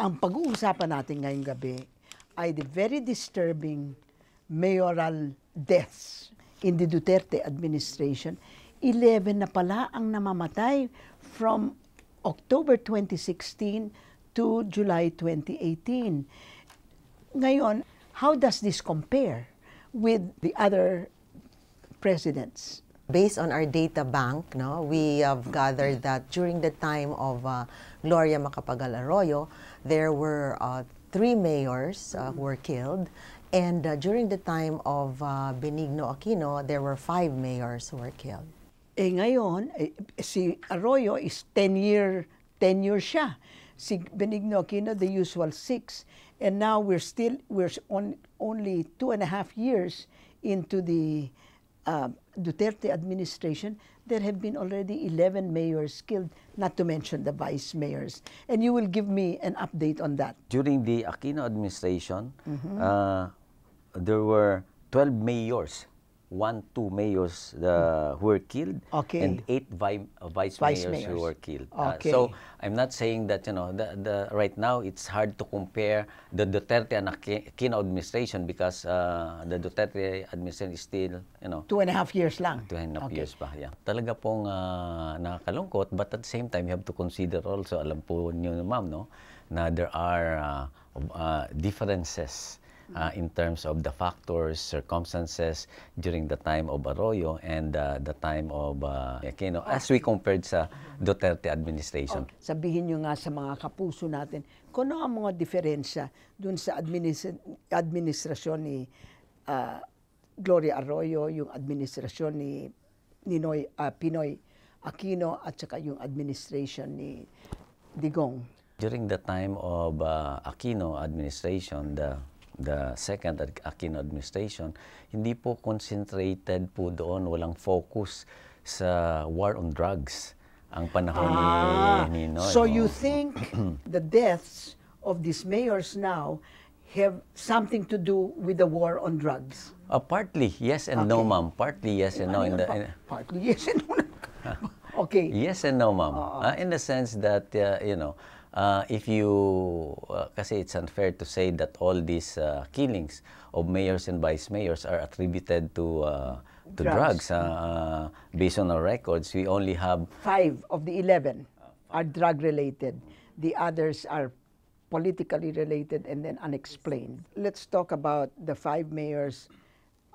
Ang pag-uusapan natin ngayong gabi ay the very disturbing mayoral deaths in the Duterte administration. 11 na pala ang namamatay from October 2016 to July 2018. Ngayon, how does this compare with the other presidents? Based on our data bank, no, we have gathered that during the time of Gloria Macapagal Arroyo, there were 3 mayors who were killed. And during the time of Benigno Aquino, there were 5 mayors who were killed. Eh ngayon, si Arroyo is 10 years siya. Si Benigno Aquino, the usual 6. And now we're only 2.5 years into the Duterte administration. There have been already 11 mayors killed, not to mention the vice mayors. And you will give me an update on that. During the Aquino administration, there were 12 mayors, 2 mayors who were killed, and 8 vice mayors who were killed. So I'm not saying that, you know, right now it's hard to compare the Duterte and Aquino administration because the Duterte administration is still, you know, 2.5 years lang. 2.5 years pa, yeah. Talaga pong nakakalungkot, but at the same time, you have to consider also, alam po niyo, ma'am, no, na there are differences in terms of the factors, circumstances during the time of Arroyo and the time of Aquino as we compared sa Duterte administration. Sabihin nyo nga sa mga kapuso natin, kung ano ang mga diferensya dun sa administrasyon ni Gloria Arroyo, yung administrasyon ni Pinoy Aquino at saka yung administration ni Digong. During the time of Aquino administration, the second Aquino administration, hindi po concentrated po doon, walang focus sa war on drugs ang panahon ni Ninoy. So you think the deaths of these mayors now have something to do with the war on drugs? Partly, yes and no, ma'am. Partly, yes and no. Partly, yes and no. Okay. Yes and no, ma'am. In the sense that, you know, if you, kasi it's unfair to say that all these killings of mayors and vice mayors are attributed to drugs. Based on our records, we only have 5 of the 11 are drug-related. The others are politically related and then unexplained. Let's talk about the 5 mayors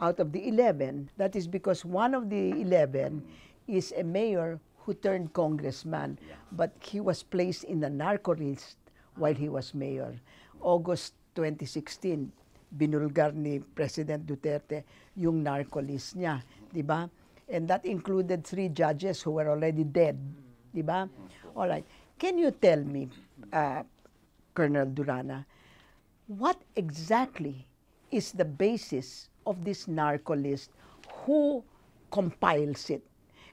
out of the 11. That is because one of the 11 is a mayor who turned congressman, but he was placed in the narco-list while he was mayor. August 2016, binulgar ni President Duterte yung narco-list niya, di ba? And that included 3 judges who were already dead, di ba? All right. Can you tell me, Colonel Durana, what exactly is the basis of this narco-list? Who compiles it?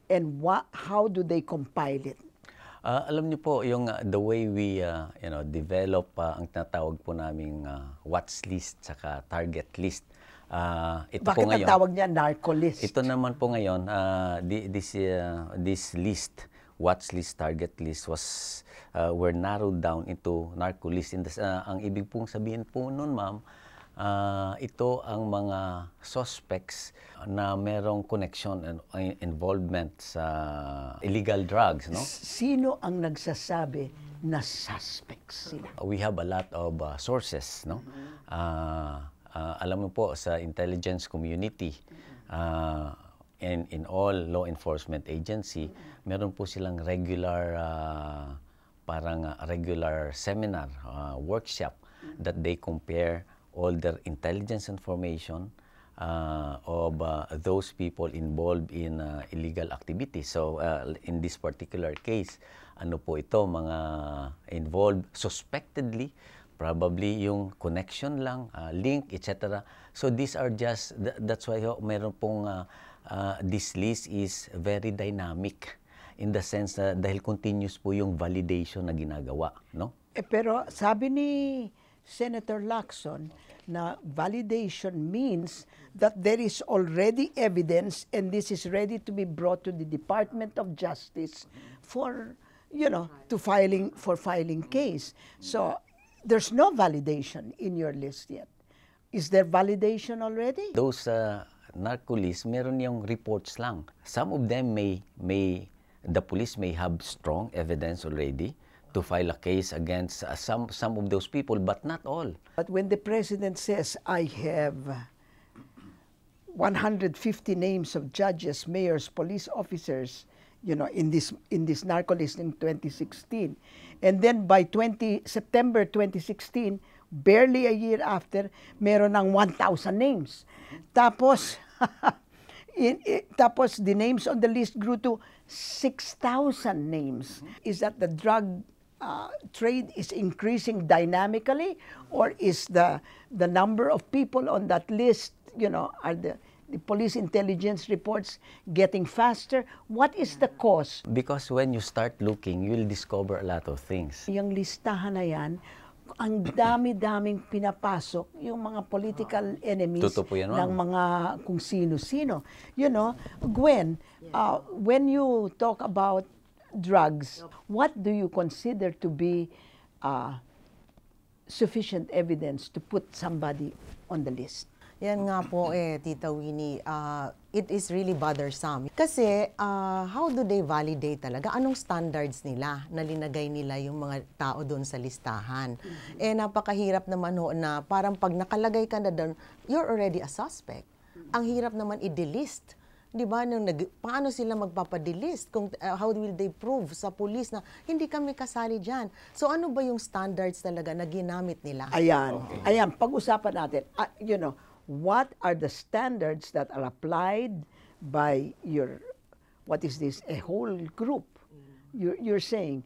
And how do they compile it? Alam niyo po, yung the way we you know, develop ang tinatawag po naming watch list saka target list. Ito Bakit po ngayon, ang tawag niya narco-list? Ito naman po ngayon, this list, watch list, target list was were narrowed down into narco-list. Ang ibig pong sabihin po nun, ma'am, ito ang mga suspects na merong connection and involvement sa illegal drugs, no? Sino ang nagsasabi na suspects sila? We have a lot of sources, no? Alam mo po, sa intelligence community and in all law enforcement agency, meron po silang regular regular seminar, workshop that they compare all their intelligence information of those people involved in illegal activities. So in this particular case, ano po ito, mga involved suspectedly, probably yung connection lang, link, etc. So these are just, that's why meron pong, this list is very dynamic in the sense na dahil continuous po yung validation na ginagawa, no? Pero sabi ni Senator Lacson na validation means that there is already evidence and this is ready to be brought to the Department of Justice for, you know, for filing case. So there's no validation in your list yet. Is there validation already? Those narco-list, meron yung reports lang. Some of them the police may have strong evidence already to file a case against some of those people, but not all. But when the president says, I have 150 names of judges, mayors, police officers, you know, in this narco-list in 2016, and then by September 2016, barely a year after, meron ng 1,000 names. Tapos, tapos the names on the list grew to 6,000 names. Is that the drug trade is increasing dynamically, or is the number of people on that list, you know, are the police intelligence reports getting faster? What is the cause? Because when you start looking, you'll discover a lot of things. Yung listahan na yan, ang dami-daming pinapasok yung mga political enemies yan, ng mga kung sino-sino. You know, Gwen, when you talk about drugs, what do you consider to be sufficient evidence to put somebody on the list? Yan nga po Tita Winnie, it is really bothersome. Kasi how do they validate talaga? Anong standards nila na linagay nila yung mga tao doon sa listahan? Napakahirap naman ho na parang pag nakalagay ka na doon, you're already a suspect. Ang hirap naman i-delist. Di ba? Paano sila magpapadelist? How will they prove sa police na hindi kami kasali dyan? So ano ba yung standards talaga na ginamit nila? Ayan. Okay. Ayan, pag-usapan natin. You know, what are the standards that are applied by your, what is this, a whole group? You're saying,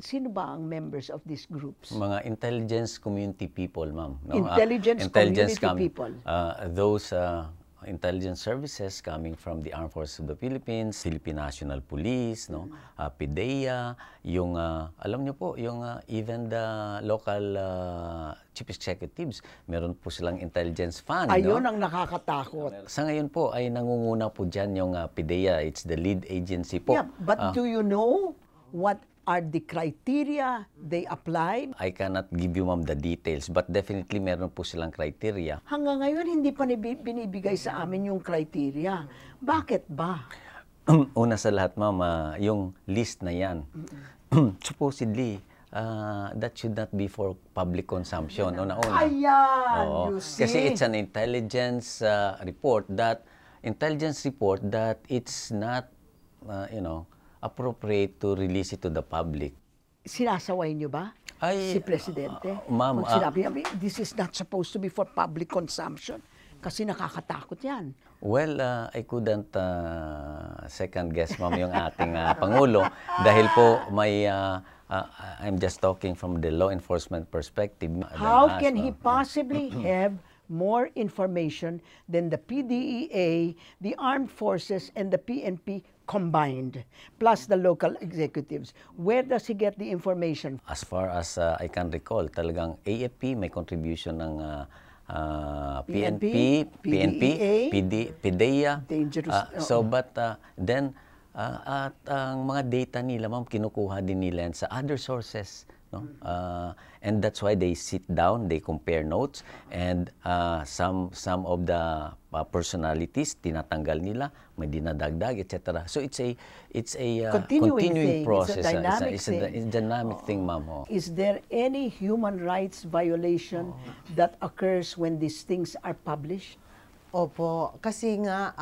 sino ba ang members of these groups? Mga intelligence community people, ma'am. No? Intelligence community people. Those intelligence services coming from the Armed Forces of the Philippines, Philippine National Police, no, PDEA, yung alam niyo po, yung even the local chief executives, meron po silang intelligence fund. Ayun no? ang nakakatakot. Sa ngayon po ay nangunguna po diyan yung PDEA. It's the lead agency po. Yeah, but do you know what are the criteria they apply? I cannot give you, ma'am, the details, but definitely meron po silang criteria. Hanggang ngayon, hindi pa binibigay sa amin yung criteria. Bakit ba? Una sa lahat, ma'am, yung list na yan, supposedly, that should not be for public consumption. Una-una. Ayan, you see? Kasi it's an intelligence report that it's not, you know, appropriate to release it to the public. Sinasaway niyo ba si Presidente? Ma'am, sinabi, this is not supposed to be for public consumption kasi nakakatakot yan. Well, I couldn't second guess, ma'am, yung ating Pangulo dahil po may I'm just talking from the law enforcement perspective. How can he possibly have more information than the PDEA, the Armed Forces, and the PNP combined, plus the local executives? Where does he get the information? As far as I can recall, talagang AFP may contribution ng PNP, PDEA. Dangerous. But then, at ang mga data nila, ma'am, kinukuha din nila yan sa other sources. No? And that's why they sit down, they compare notes, and some of the personalities tinatanggal nila, may dinadagdag, etc. So it's a continuing process. It's a dynamic thing, ma'am. Is there any human rights violation that occurs when these things are published? Opo, kasi nga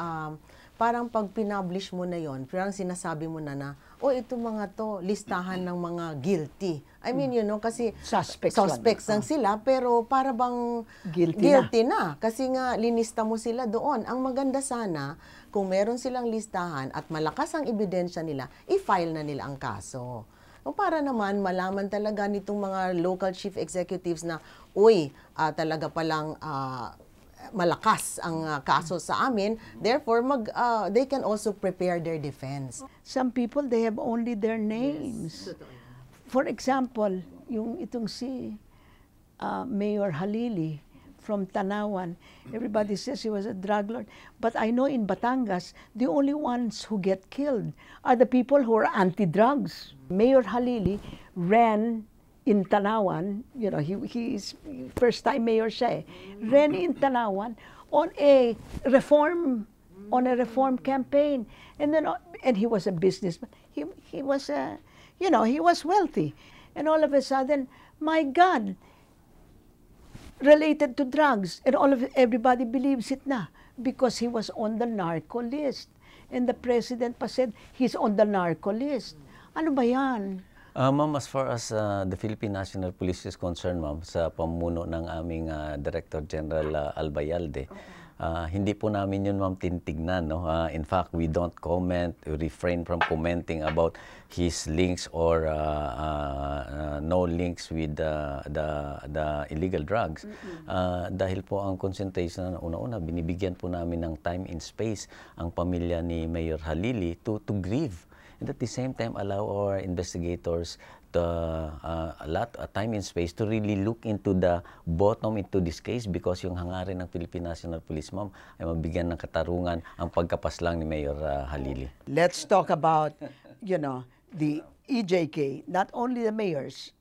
parang pag pinublish mo na yon, parang sinasabi mo na ito mga to, listahan ng mga guilty. I mean, you know, kasi suspects lang sila, pero para bang guilty na. Kasi nga, linista mo sila doon. Ang maganda sana, kung meron silang listahan at malakas ang ebidensya nila, i-file na nila ang kaso. O para naman, malaman talaga nitong mga local chief executives na, talaga palang malakas ang kaso sa amin, therefore they can also prepare their defense. Some people, they have only their names. Yes. For example, yung itong si Mayor Halili from Tanawan, everybody says he was a drug lord. But I know in Batangas, the only ones who get killed are the people who are anti-drugs. Mayor Halili ran in Tanawan, you know, he's first-time mayor siya eh, ran in Tanawan on a reform campaign, and then and he was a businessman. He was you know, he was wealthy, and all of a sudden, my God, related to drugs, and everybody believes it na because he was on the narco list, and the president pa said he's on the narco list. Ano ba yan? Ma'am, as far as the Philippine National Police is concerned, ma'am, sa pamuno ng aming Director General Albayalde, hindi po namin yun, ma'am, tinitignan. No? In fact, we don't comment, we refrain from commenting about his links or no links with the illegal drugs. Dahil po ang concentration na una-una, binibigyan po namin ng time and space ang pamilya ni Mayor Halili to grieve. And at the same time, allow our investigators a lot of time and space to really look into the bottom into this case, because yung hangarin ng Philippine National Police, ma'am, ay mabigyan ng katarungan ang pagkapaslang ni Mayor Halili. Let's talk about, you know, the EJK, not only the mayors.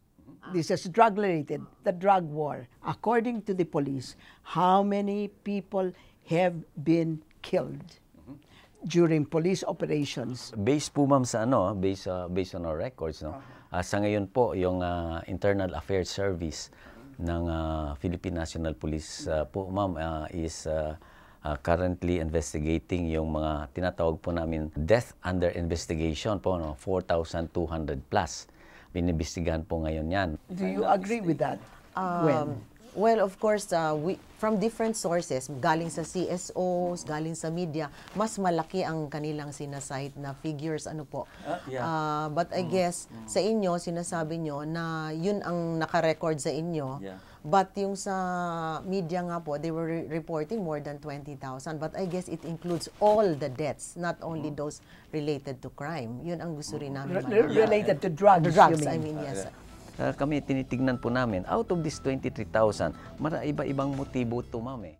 This is drug-related, the drug war. According to the police, how many people have been killed during police operations? Based po, ma'am, sa based on our records, no? Sa ngayon po, yung Internal Affairs Service ng Philippine National Police po, ma'am, is currently investigating yung mga tinatawag po namin death under investigation po, no? 4,200 plus. Binibistigahan po ngayon yan. Do you agree with that? When? Well, of course, from different sources, galing sa CSOs, galing sa media, mas malaki ang kanilang sinasite na figures, ano po. But I guess, sa inyo, sinasabi nyo na yun ang nakarecord sa inyo. But yung sa media nga po, they were reporting more than 20,000. But I guess it includes all the deaths, not only those related to crime. Yun ang gusto rin namin. Related to drugs, Drugs, you mean? I mean, yes. Kami tinitignan po namin, out of this 23,000, iba-ibang motibo ito, ma'am, eh.